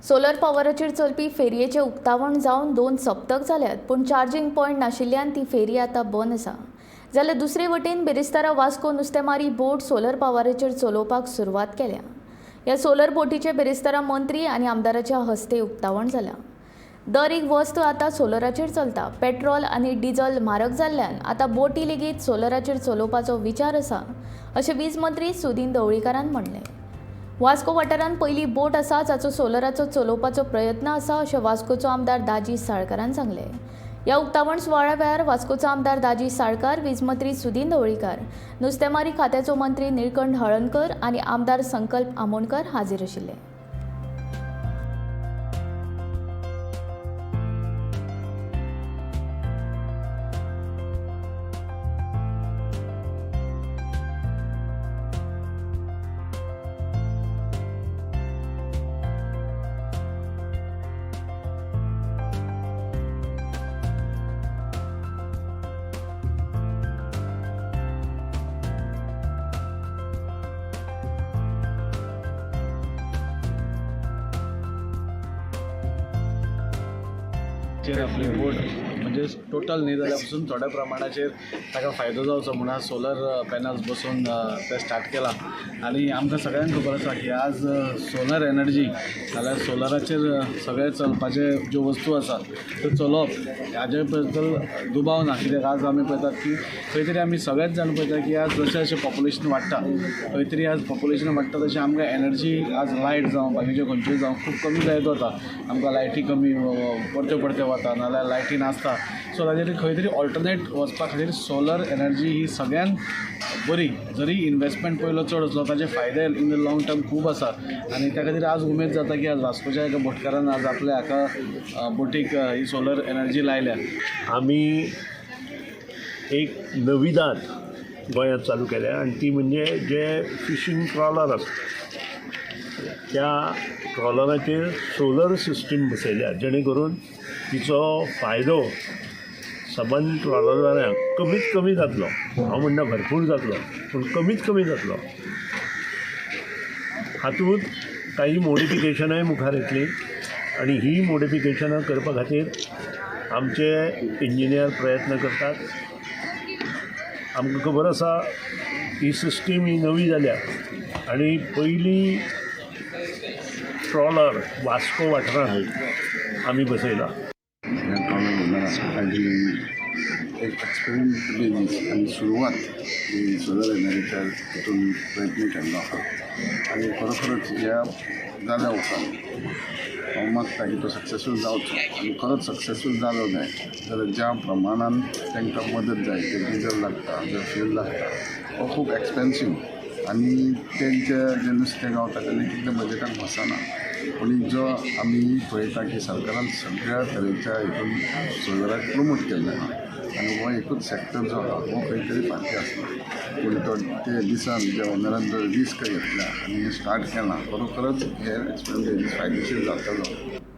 Solar पावराचेर चलपी फेरयेचें उक्तावण जावन 2 सप्तक जाल्यात, पूण चार्जिंग पॉयंट नाशिल्ल्यान ती फेरी आतां बंद आसा. जाल्यार दुसरे वटेन बेरेस्तारा वास्को नुस्तेमारी बोट सोलर पावराचेर चलोवपाक सुरवात केल्या. ह्या सोलर बोटीचें बेरेस्तारा मंत्री आनी आमदाराच्या हस्ते उक्तावण जालां. दर एक वस्त आतां सोलराचेर चलता. पेट्रोल आनी डिझल म्हारग जाल्ल्यान आतां बोटी लेगीत सोलराचेर चलोवपाचो विचार आसा, अशें वीज मंत्री सुदीन ढवळीकारान म्हणलें. वास्को वाठारांत पयली बोट आसा जाचो सोलराचो चलोवपाचो प्रयत्न आसा, अशें वास्कोचो आमदार दाजी साळकारान सांगलें. ह्या उक्तावण सुवाळ्या वेळार वास्कोचो आमदार दाजी साळकार, वीज मंत्री सुदीन ढवळीकार, नुस्तेमारी खात्याचो मंत्री निळकंठ हळर्णकर आनी आमदार संकल्प आमोणकर हाजीर आशिल्ले. आपली बोट म्हणजे टोटल न्ही जाल्यार पसून थोड्या प्रमाणाचेर ताका फायदो जावचो म्हणून सोलर पॅनल्स बसून ते स्टार्ट केला. आनी आमकां सगळ्यांक खबर आसा की आज सोलर एनर्जी जाल्यार सोलराचेर सगळे चलपाचे ज्यो वस्तू आसा त्यो चलोवप हाजे बद्दल दुबाव ना. कित्याक आज आमी पळयतात की खंय तरी आमी सगळेच जाण पळयता की आज जशें जशें पॉप्युलेशन वाडटा खंय तरी आज पॉप्युलेशन वाडटा तशें आमकां एनर्जी आज लायट जावं बाकीच्यो खंयच्योय जावं खूब कमी जायत वता. आमकां लायटी कमी परते परते वता नाल्यार लायटी नासता. सो ताजेर खंय तरी ऑल्टरनेट वचपा खातीर सोलर एनर्जी ही सगळ्यांत बरी. जरी इन्वेस्टमेंट पयलो चड आसलो ताजे फायदे इन द लाँग टर्म खूब आसा आनी त्या खातीर आज उमेद जाता की आज वास्कोच्या एका बोटकारान आज आपल्या हाका बोटीक ही सोलर एनर्जी लायल्या. आमी एक नविदाद गोंयांत चालू केल्या आनी ती म्हणजे जे फिशींग ट्रॉलर आसता त्या ट्रॉलराचेर सोलर सिस्टम बसयल्या जेणे करून तिचो फायदो सबंद ट्रॉलरवाल्यांक कमीत कमी जातलो. हांव म्हणटा भरपूर जातलो पूण कमीत कमी जातलो. हातूंत काही मोडिफिकेशनाय मुखार येतली आनी ही मोडिफिकेशनां करपा खातीर आमचे इंजिनियर प्रयत्न करतात. आमकां खबर आसा ही सिस्टीम ही नवी जाल्या आनी पयली ट्रॉलर वास्को वाठारांत आमी बसयला. एक एक्सपेरिमेंट बेजीस आनी सुरवात ही सोलर एनर्जीच्या हितून प्रयत्न केल्लो आसा आनी खरोखरच ह्या जाल्या उपरांत हांव मागता की तो सक्सेसफूल जावचो आनी खरोच सक्सेसफूल जालो जाय जाल्यार ज्या प्रमाणान तांकां मदत जाय ते डिझल लागता जे फ्यूल लागता हो खूब एक्सपेन्सीव आनी तेंचें जें नुस्तें गावता तेन्ना कितलें बजेटाक वचना. पूण जो आमी पळयता की सरकारान सगळ्या तरेच्या हितून सोलराक प्रमोट केल्लें आहा आनी हो एकूच सॅक्टर जो आहा हो खंय तरी फाटी आसता. पूण तो ते दिसान ज्या ओनरान जो रिस्क घेतला आनी स्टार्ट केलां खरोखरच हे एक्सपेरिमेंट फायदेशीर जातलो.